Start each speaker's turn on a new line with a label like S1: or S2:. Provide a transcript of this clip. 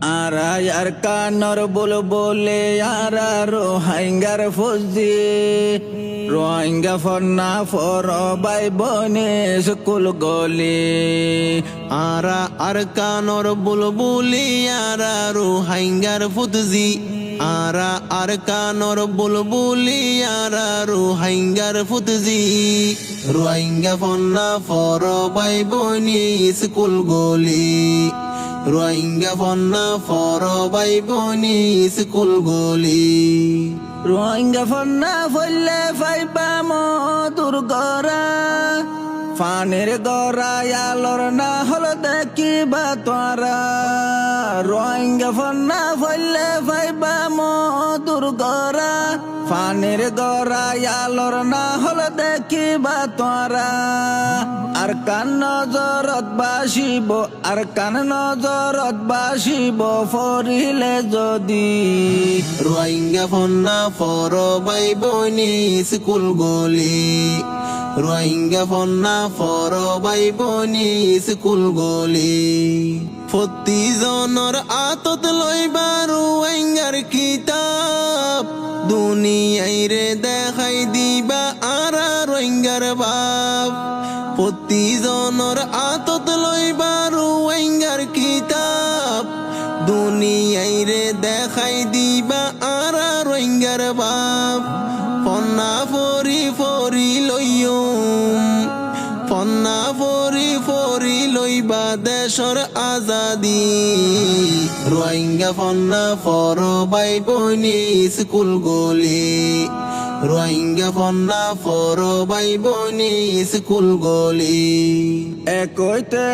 S1: আর কানর বলে রোহাইঙ্গার ফৌজি Rohingya ফন্না for by বনে school গলি
S2: আর কানর বুলবুলি রোহাইঙ্গার ফুতজি আর কানর বুলবুলি রোহাইঙ্গার ফুতজি রোহিঙ্গা ফন্না ফর বাই বনি স্কুল গলি রোহিঙ্গা ফন্না ফর বাই বনি স্কুল গলি
S1: রোহিঙ্গা ফন্না ফলে ফাইবা মধুর গরা ফানের গরা আলোর না হলো দেখিবা তোরা রোহিঙ্গা ফন্না ফলে ফাইবা মধুর গরা ফানের গরা আলোর না হলো দেখিবা তোরা আর কান নজরত বাসিব আর কান নজরত বাসিব ফরিলে যদি
S2: রোহিঙ্গা ফন্না ফর বাই বনি স্কুল গলি রোহিঙ্গা ফন্না ফর বাই বনি স্কুল গলি প্রতিজনৰ আতত লইবা রোহিঙ্গার কিতাব দুনিয়াইরে দেখাই দিবা রোহিঙ্গার বাপ প্রতিজনৰ আতত লইবা রোহিঙ্গার কিতাব দুনিয়াইরে দেখাই দিবা রোহিঙ্গার বাপ ফন্না ফরি ফরি লইয়ুম ফন্না ফরি ফরি লইবা দেশর আজাদি রোহিঙ্গা ফন্না ফর বাই বনি স্কুল গলি রোহিঙ্গা ফন্না ফর বাই বনি স্কুল গলি
S1: একইতে